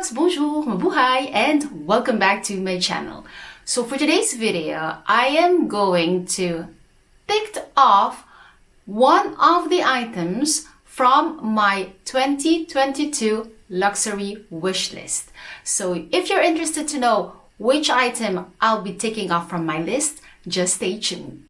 loves, bonjour, mabuhay, and welcome back to my channel. So for today's video, I am going to tick off one of the items from my 2022 luxury wish list. So if you're interested to know which item I'll be ticking off from my list, just stay tuned.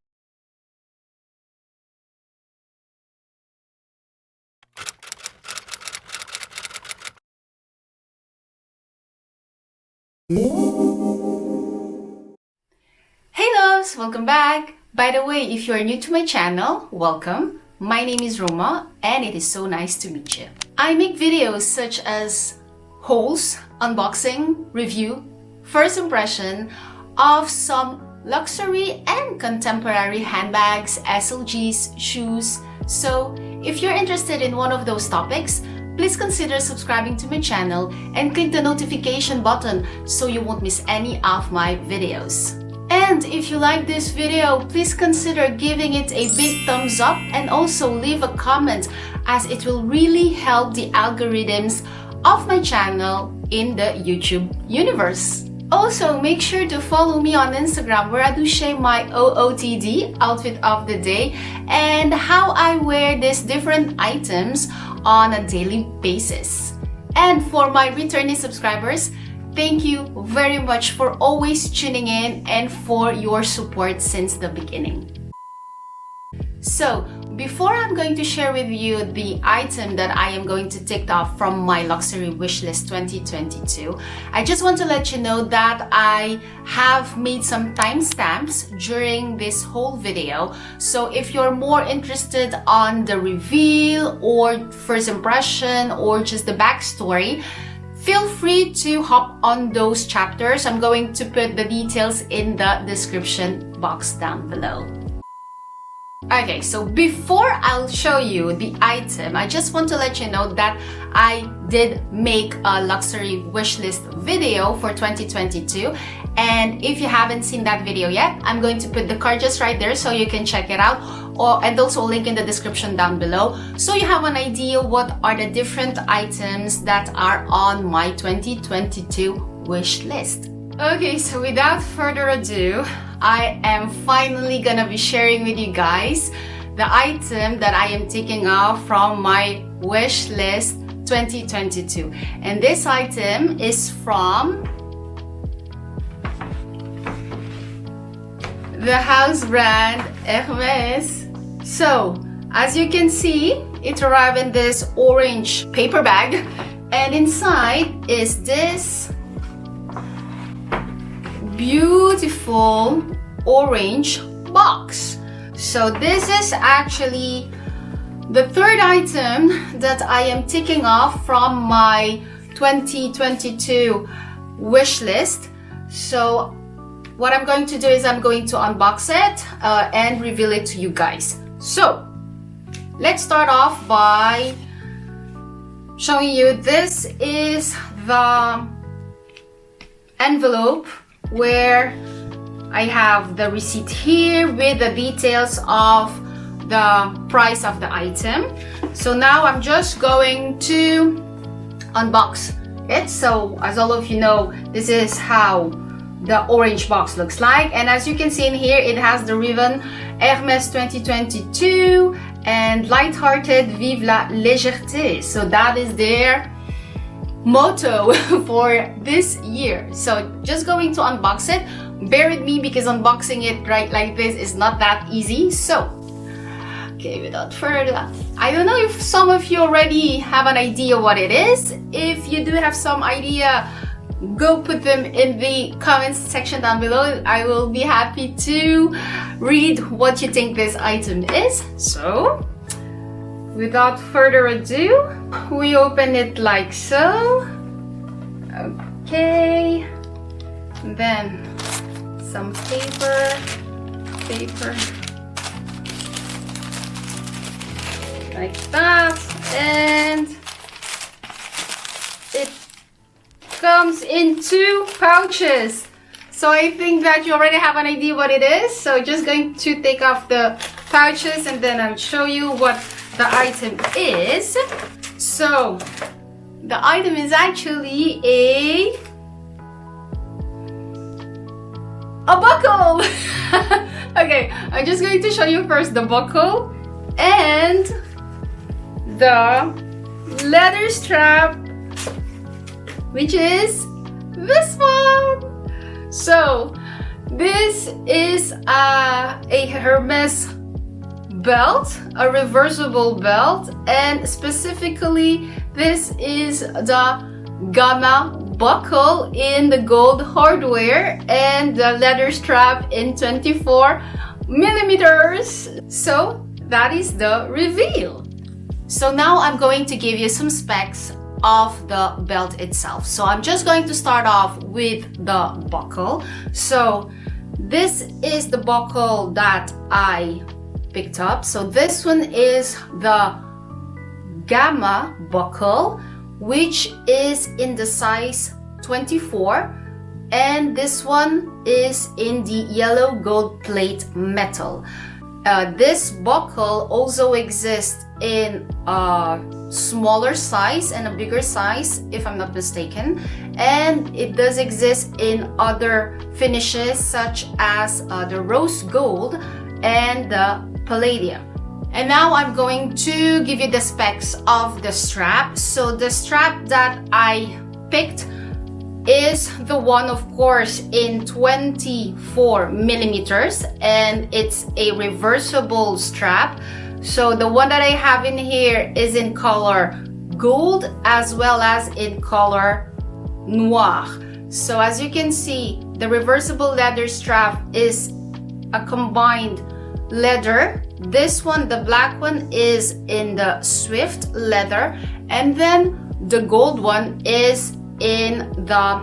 Hey loves, welcome back. By the way, if you are new to my channel, welcome. My name is Roma and it is so nice to meet you. I make videos such as hauls, unboxing, review, first impression of some luxury and contemporary handbags, SLGs, shoes. So if you're interested in one of those topics, please consider subscribing to my channel and click the notification button so you won't miss any of my videos. And if you like this video, please consider giving it a big thumbs up and also leave a comment, as it will really help the algorithms of my channel in the YouTube universe. Also, make sure to follow me on Instagram, where I do share my OOTD, outfit of the day, and how I wear these different items on a daily basis. And for my returning subscribers, thank you very much for always tuning in and for your support since the beginning. So, before I'm going to share with you the item that I am going to tick off from my luxury wishlist 2022, I just want to let you know that I have made some timestamps during this whole video. So if you're more interested on the reveal or first impression or just the backstory, feel free to hop on those chapters. I'm going to put the details in the description box down below. Okay, so before I'll show you the item, I just want to let you know that I did make a luxury wishlist video for 2022. And if you haven't seen that video yet, I'm going to put the card just right there so you can check it out. And also a link in the description down below so you have an idea what are the different items that are on my 2022 wish list. Okay, so without further ado, I am finally gonna be sharing with you guys the item that I am taking off from my wish list 2022. And this item is from the house brand HERMÈS. So, as you can see, it arrived in this orange paper bag, and inside is this beautiful orange box. So this is actually the third item that I am ticking off from my 2022 wish list. So what I'm going to do is I'm going to unbox it and reveal it to you guys. So let's start off by showing you this is the envelope where I have the receipt here with the details of the price of the item. So now I'm just going to unbox it. So as all of you know, this is how the orange box looks like, and as you can see in here, it has the ribbon HERMÈS 2022 and light-hearted vive la légèreté. So that is their motto for this year. So just going to unbox it. Bear with me because unboxing it right like this is not that easy. So okay, without further ado, I don't know if some of you already have an idea what it is. If you do have some idea, go put them in the comments section down below. I will be happy to read what you think this item is. So without further ado, we open it like so. Okay, then some paper, like that, and it comes in 2 pouches. So I think that you already have an idea what it is. So just going to take off the pouches and then I'll show you what the item is. So The item is actually a buckle. Okay, I'm just going to show you first the buckle and the leather strap, which is this one. So this is a Hermes belt, a reversible belt, and specifically this is the Gamma buckle in the gold hardware and the leather strap in 24 millimeters. So that is the reveal. So now I'm going to give you some specs of the belt itself. So I'm just going to start off with the buckle. So this is the buckle that I picked up. So this one is the Gamma buckle, which is in the size 24, and this one is in the yellow gold plate metal. This buckle also exists in a smaller size and a bigger size, if I'm not mistaken, and it does exist in other finishes such as the rose gold and the palladium. And now I'm going to give you the specs of the strap. So the strap that I picked is the one, of course, in 24 millimeters, and it's a reversible strap. So the one that I have in here is in color gold as well as in color noir. So as you can see, the reversible leather strap is a combined leather. This one, the black one, is in the Swift leather, and then the gold one is in the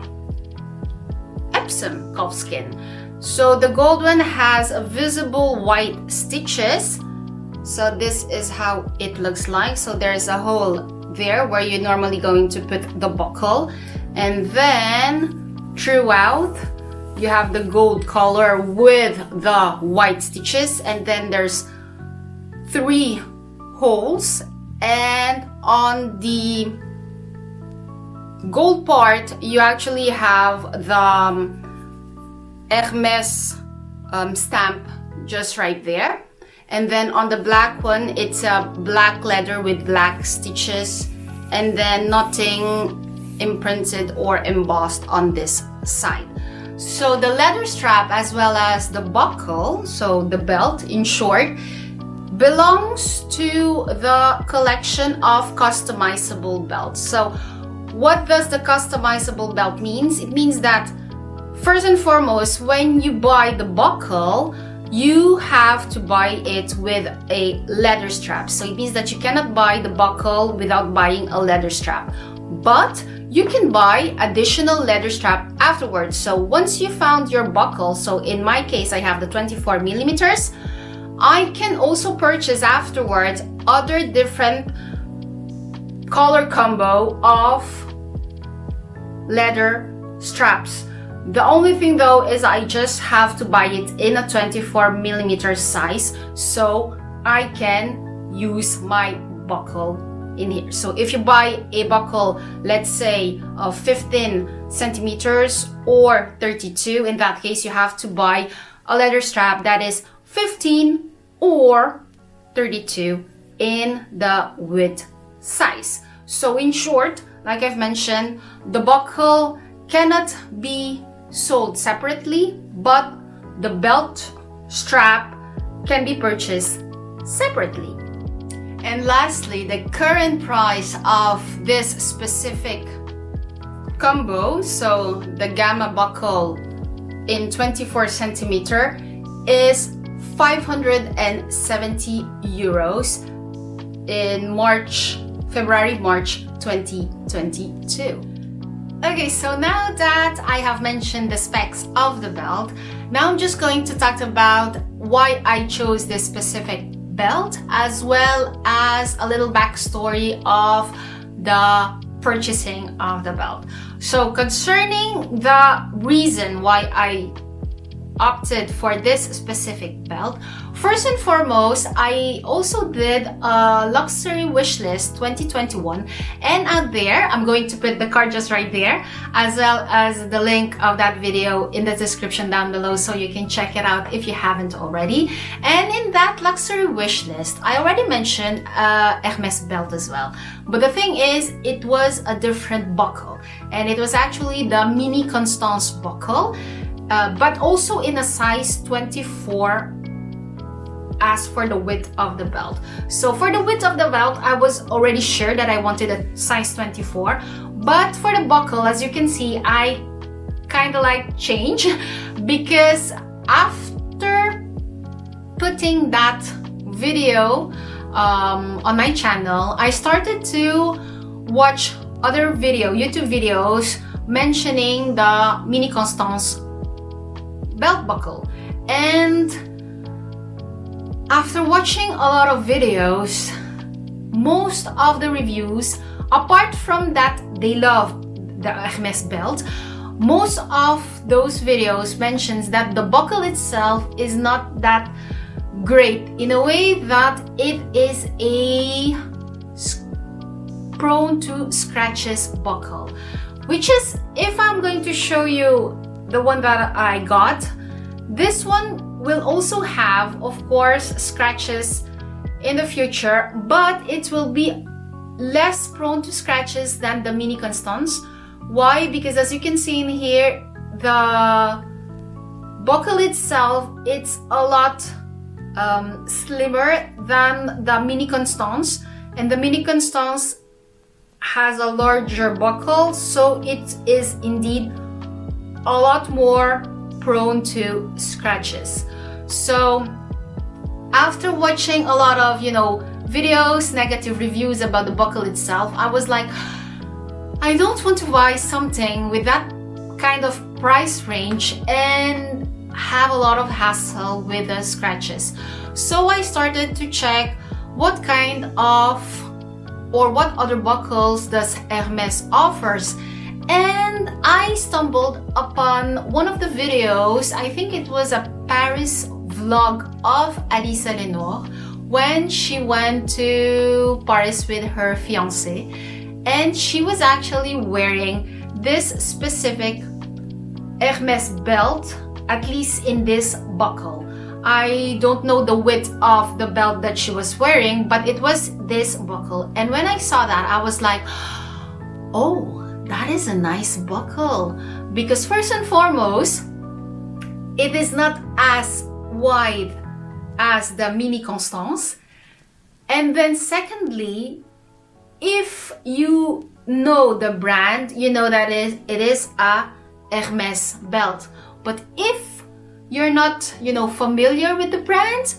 Epsom calfskin. So the gold one has a visible white stitches. So this is how it looks like. So there's a hole there where you're normally going to put the buckle, and then throughout you have the gold color with the white stitches, and then there's 3 holes, and on the gold part you actually have the Hermès stamp just right there, and then on the black one it's a black leather with black stitches, and then nothing imprinted or embossed on this side. So the leather strap as well as the buckle, so the belt in short, belongs to the collection of customizable belts. So what does the customizable belt means? It means that first and foremost, when you buy the buckle, you have to buy it with a leather strap. So it means that you cannot buy the buckle without buying a leather strap. But you can buy additional leather strap afterwards. So once you found your buckle, so in my case I have the 24 millimeters, I can also purchase afterwards other different color combo of leather straps. The only thing though is I just have to buy it in a 24 millimeter size so I can use my buckle in here. So if you buy a buckle, let's say of 15 centimeters or 32, in that case you have to buy a leather strap that is 15 or 32 in the width size. So in short, like I've mentioned, the buckle cannot be sold separately, but the belt strap can be purchased separately. And lastly, the current price of this specific combo, so the Gamma buckle in 24 centimeter, is 570 euros in February-March 2022. Okay, so now that I have mentioned the specs of the belt, now I'm just going to talk about why I chose this specific belt, as well as a little backstory of the purchasing of the belt. So concerning the reason why I opted for this specific belt? First and foremost, I also did a luxury wish list 2021, and out there, I'm going to put the card just right there, as well as the link of that video in the description down below, so you can check it out if you haven't already. And in that luxury wish list, I already mentioned Hermès belt as well. But the thing is, it was a different buckle, and it was actually the Mini Constance buckle, but also in a size 24 as for the width of the belt. So for the width of the belt, I was already sure that I wanted a size 24, but for the buckle, as you can see, I kind of like change, because after putting that video on my channel, I started to watch other YouTube videos mentioning the Mini Constance belt buckle. And after watching a lot of videos, most of the reviews, apart from that they love the Hermès belt, most of those videos mentions that the buckle itself is not that great, in a way that it is a prone to scratches buckle, which is, if I'm going to show you the one that I got, this one will also have, of course, scratches in the future, but it will be less prone to scratches than the Mini Constance. Why? Because as you can see in here, the buckle itself, it's a lot slimmer than the Mini Constance, and the Mini Constance has a larger buckle, so it is indeed a lot more prone to scratches. So after watching a lot of videos, negative reviews about the buckle itself, I was like, I don't want to buy something with that kind of price range and have a lot of hassle with the scratches. So I started to check what kind of, or what other buckles does Hermès offers, and I stumbled upon one of the videos. I think it was a Paris vlog of Alissa Lenoir when she went to Paris with her fiancé, and she was actually wearing this specific Hermès belt, at least in this buckle. I don't know the width of the belt that she was wearing, but it was this buckle. And when I saw that, I was like, oh, that is a nice buckle, because first and foremost, it is not as wide as the Mini Constance, and then secondly, if you know the brand, you know that it is a Hermès belt. But if you're not familiar with the brand,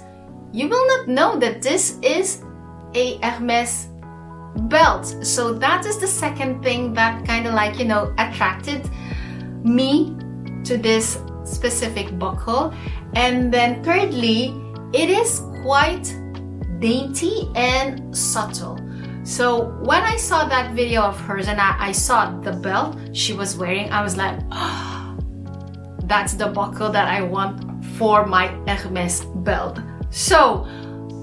you will not know that this is a Hermès belt. So that is the second thing that kind of like attracted me to this specific buckle. And then thirdly, it is quite dainty and subtle. So when I saw that video of hers and I saw the belt she was wearing, I was like, oh, that's the buckle that I want for my Hermès belt. So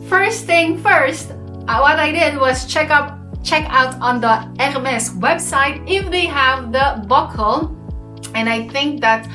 first thing first, what I did was check out on the Hermès website if they have the buckle, and I think that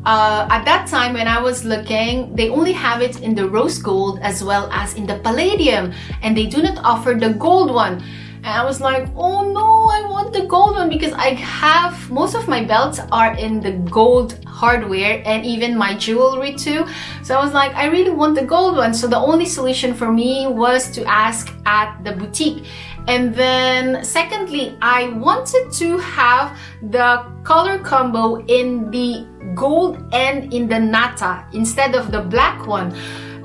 at that time when I was looking, they only have it in the rose gold as well as in the palladium, and they do not offer the gold one. And I was like, oh no, I want the gold one, because I have, most of my belts are in the gold hardware, and even my jewelry too. So I was like, I really want the gold one. So the only solution for me was to ask at the boutique. And then secondly, I wanted to have the color combo in the gold and in the nata instead of the black one,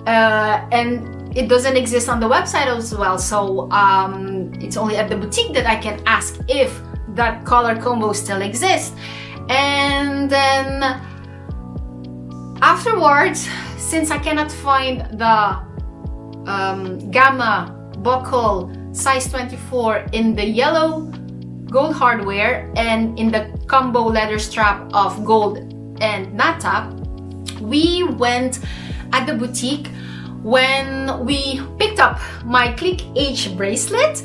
and it doesn't exist on the website as well, so it's only at the boutique that I can ask if that color combo still exists. And then afterwards, since I cannot find the Gamma buckle size 24 in the yellow gold hardware and in the combo leather strap of gold and nata, we went at the boutique. When we picked up my Click H bracelet,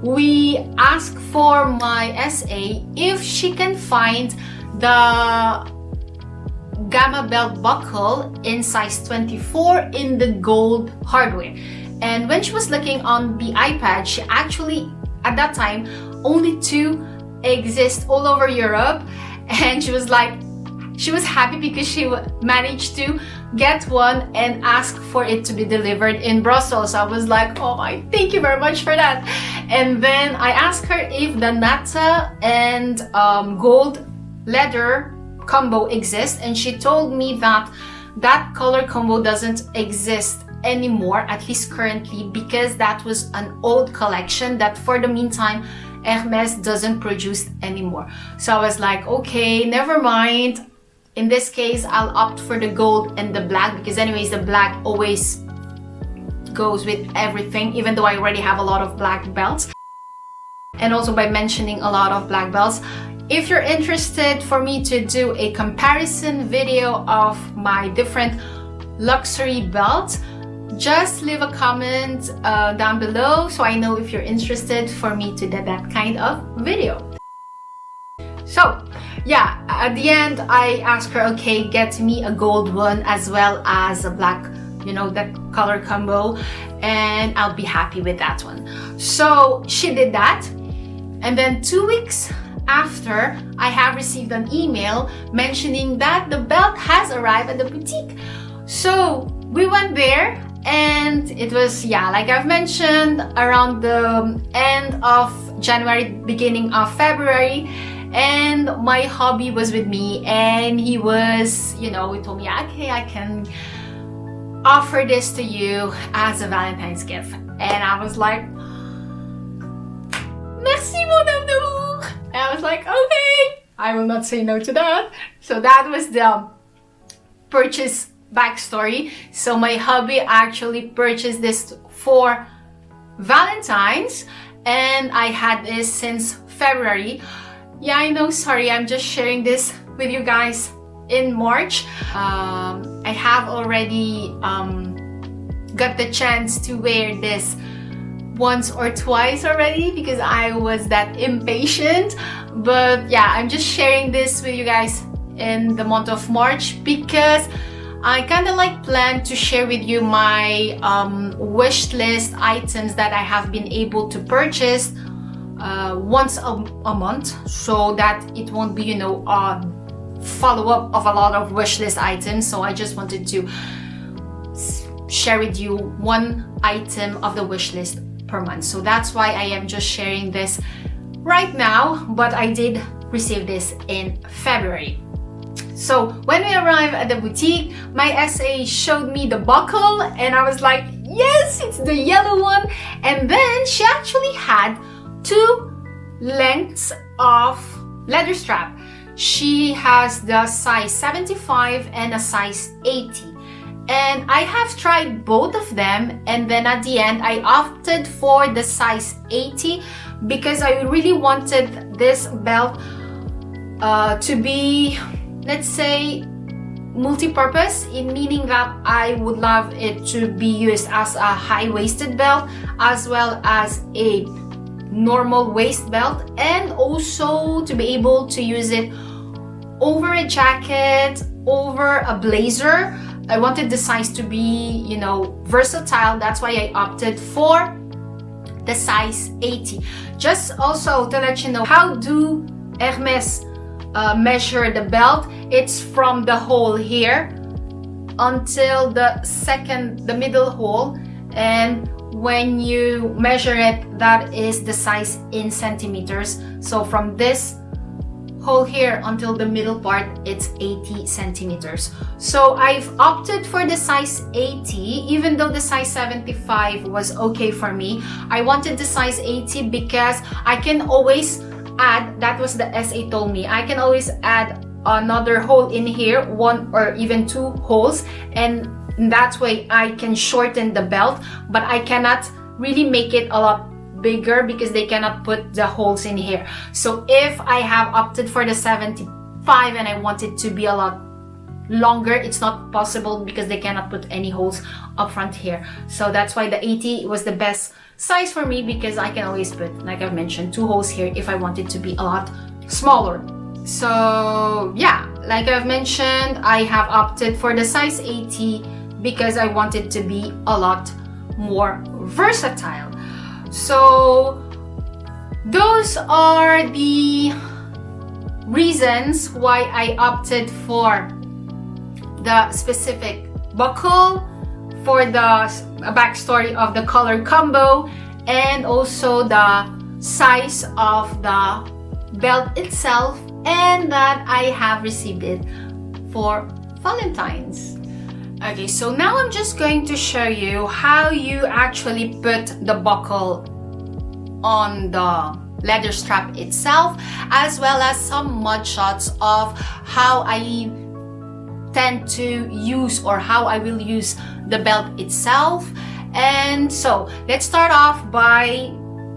we asked for my SA if she can find the Gamma belt buckle in size 24 in the gold hardware. And when she was looking on the iPad, she actually, at that time, only 2 exist all over Europe, and she was like, she was happy because she managed to get one and ask for it to be delivered in Brussels. I was like, oh my, thank you very much for that. And then I asked her if the Nata and gold leather combo exists, and she told me that that color combo doesn't exist anymore, at least currently, because that was an old collection that for the meantime Hermès doesn't produce anymore. So I was like, okay, never mind. In this case, I'll opt for the gold and the black, because anyways the black always goes with everything, even though I already have a lot of black belts. And also, by mentioning a lot of black belts, if you're interested for me to do a comparison video of my different luxury belts, just leave a comment down below so I know if you're interested for me to do that kind of video. So yeah, at the end I asked her, okay, get me a gold one as well as a black, you know, that color combo, and I'll be happy with that one. So she did that, and then 2 weeks after, I have received an email mentioning that the belt has arrived at the boutique. So we went there, and it was, yeah, like I've mentioned, around the end of January, beginning of February, and my hubby was with me, and he was, you know, he told me, okay, I can offer this to you as a Valentine's gift. And I was like, merci mon amour. And I was like, okay, I will not say no to that. So that was the purchase backstory. So my hubby actually purchased this for Valentine's, and I had this since February. Yeah, I know, sorry, I'm just sharing this with you guys in March. I have already got the chance to wear this once or twice already because I was that impatient. But yeah, I'm just sharing this with you guys in the month of March because I kind of like plan to share with you my wish list items that I have been able to purchase once a month, so that it won't be, you know, a follow-up of a lot of wish list items. So I just wanted to share with you one item of the wish list per month. So that's why I am just sharing this right now, but I did receive this in February. So when we arrived at the boutique, my SA showed me the buckle, and I was like, yes, it's the yellow one. And then she actually had 2 lengths of leather strap. She has the size 75 and a size 80. And I have tried both of them, and then at the end I opted for the size 80 because I really wanted this belt to be, let's say, multi-purpose, in meaning that I would love it to be used as a high-waisted belt as well as a normal waist belt, and also to be able to use it over a jacket, over a blazer. I wanted the size to be, you know, versatile. That's why I opted for the size 80. Just also to let you know, how do Hermès measure the belt? It's from the hole here until the middle hole, and when you measure it, that is the size in centimeters. So from this hole here until the middle part, it's 80 centimeters. So I've opted for the size 80, even though the size 75 was okay for me. I wanted the size 80 because I can always add, that was the SA told me, I can always add another hole in here, 1 or even 2 holes, and that way I can shorten the belt, but I cannot really make it a lot bigger because they cannot put the holes in here. So if I have opted for the 75 and I want it to be a lot longer, it's not possible because they cannot put any holes up front here. So that's why the 80 was the best size for me, because I can always put, like I've mentioned, 2 holes here if I want it to be a lot smaller. So yeah, like I've mentioned, I have opted for the size 80 because I want it to be a lot more versatile. So those are the reasons why I opted for the specific buckle, for the backstory of the color combo, and also the size of the belt itself, and that I have received it for Valentine's. Okay, so now I'm just going to show you how you actually put the buckle on the leather strap itself, as well as some mud shots of how I tend to use, or how I will use the belt itself. And so let's start off by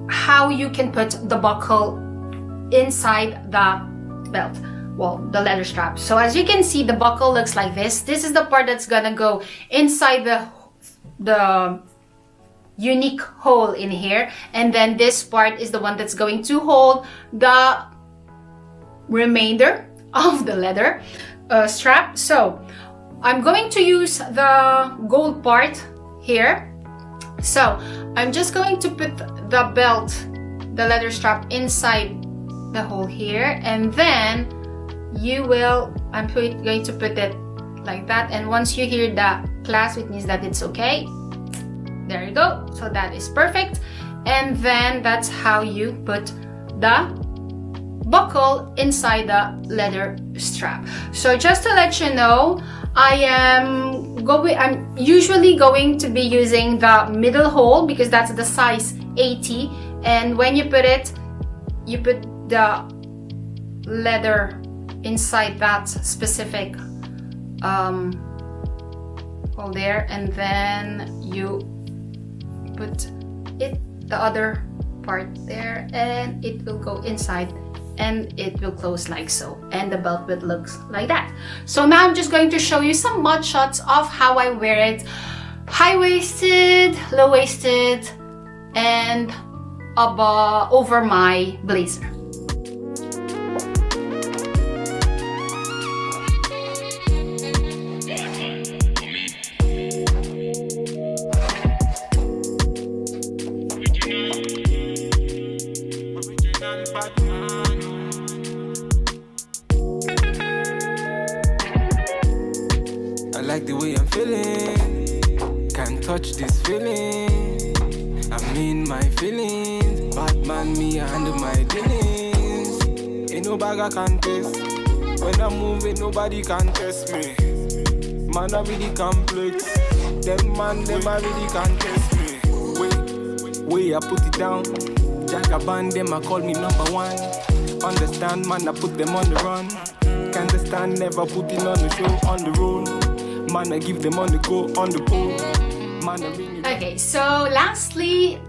how you can put the buckle inside the belt, well, the leather strap. So as you can see, the buckle looks like this. This is the part that's gonna go inside the unique hole in here, and then this part is the one that's going to hold the remainder of the leather strap. So I'm going to use the gold part here. So I'm just going to put the belt, the leather strap, inside the hole here, and then I'm going to put it like that, and once you hear the clasp, it means that it's okay. There you go. So that is perfect. And then that's how you put the buckle inside the leather strap. So just to let you know, I'm usually going to be using the middle hole because that's the size 80, and when you put it, you put the leather inside that specific hole there, and then you put it, the other part there, and it will go inside and it will close like so, and the belt will look like that. So now I'm just going to show you some mud shots of how I wear it: high-waisted, low-waisted, and over my blazer. I like the way I'm feeling, can't touch this feeling. I'm in my feelings, Batman me, I handle my dealings. Ain't no bag I can taste. When I'm moving, nobody can test me. Man, I really complex. Them man, them I really can't test me. Way I put it down. Jagaban, them I call me number one. Understand, man, I put them on the run. Can't understand, never put it on the show, on the road. Man, I give them on the go, on the pole. Man, I really... Okay, so lastly,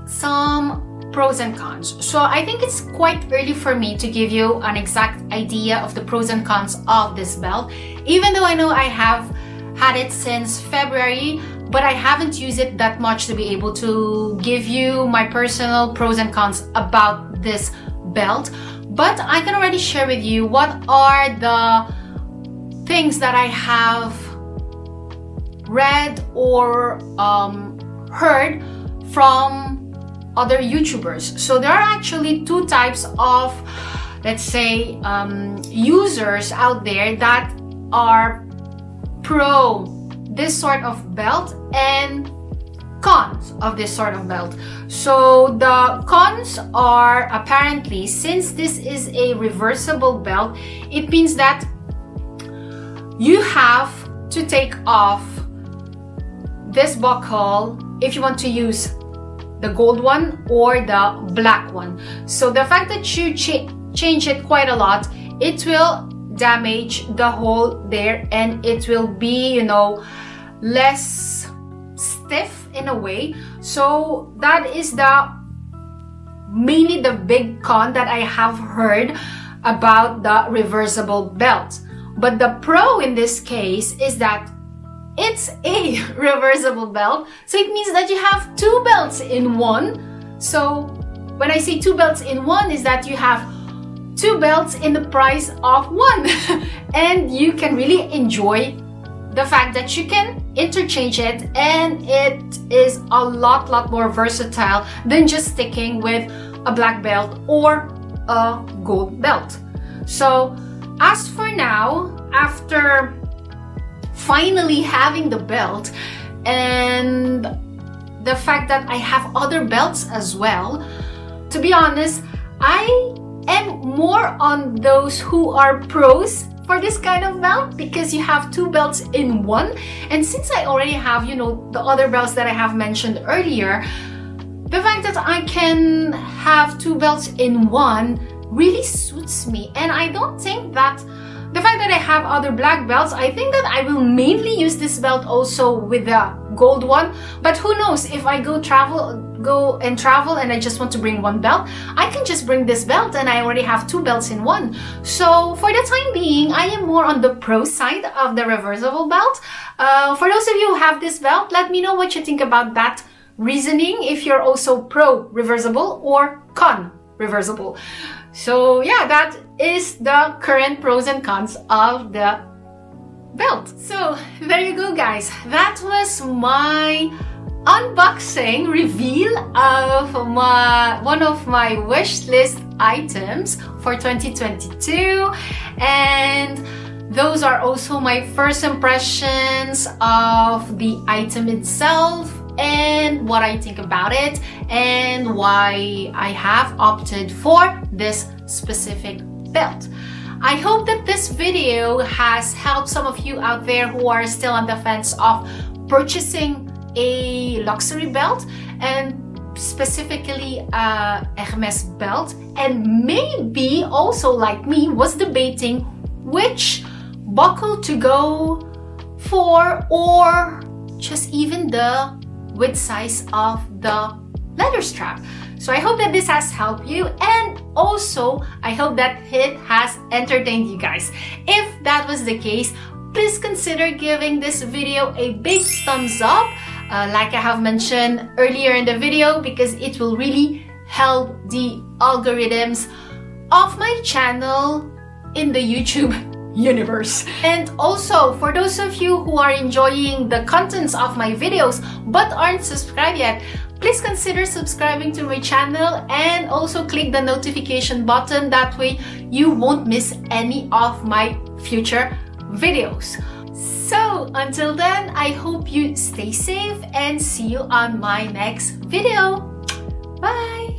some pros and cons. So I think it's quite early for me to give you an exact idea of the pros and cons of this belt, even though I know I have had it since February, but I haven't used it that much to be able to give you my personal pros and cons about this belt. But I can already share with you what are the things that I have read or heard from other YouTubers. So there are actually two types of, let's say, users out there that are pro this sort of belt and cons of this sort of belt. So the cons are, apparently, since this is a reversible belt, it means that you have to take off this buckle if you want to use the gold one or the black one. So the fact that you change it quite a lot, it will damage the hole there, and it will be, you know, less stiff in a way. So that is mainly the big con that I have heard about the reversible belt. But the pro in this case is that it's a reversible belt. So it means that you have two belts in one. So when I say two belts in one is that you have two belts in the price of one. And you can really enjoy the fact that you can interchange it, and it is a lot more versatile than just sticking with a black belt or a gold belt. So as for now, after finally having the belt and the fact that I have other belts as well, to be honest, I am more on those who are pros for this kind of belt, because you have two belts in one. And since I already have, you know, the other belts that I have mentioned earlier, the fact that I can have two belts in one really suits me. And I don't think that the fact that I have other black belts, I think that I will mainly use this belt also with the gold one. But who knows, if I go and travel and I just want to bring one belt, I can just bring this belt and I already have two belts in one. So for the time being, I am more on the pro side of the reversible belt. For those of you who have this belt, let me know what you think about that reasoning, if you're also pro reversible or con reversible. So yeah, that is the current pros and cons of the belt. So there you go, guys. That was my unboxing reveal of one of my wish list items for 2022, and those are also my first impressions of the item itself and what I think about it and why I have opted for this specific belt. I hope that this video has helped some of you out there who are still on the fence of purchasing a luxury belt, and specifically a Hermès belt, and maybe also like me was debating which buckle to go for, or just even the width size of the leather strap. So I hope that this has helped you, and also I hope that it has entertained you guys. If that was the case, please consider giving this video a big thumbs up, like I have mentioned earlier in the video, because it will really help the algorithms of my channel in the YouTube universe. And also, for those of you who are enjoying the contents of my videos but aren't subscribed yet, please consider subscribing to my channel and also click the notification button. That way you won't miss any of my future videos. So until then, I hope you stay safe and see you on my next video. Bye!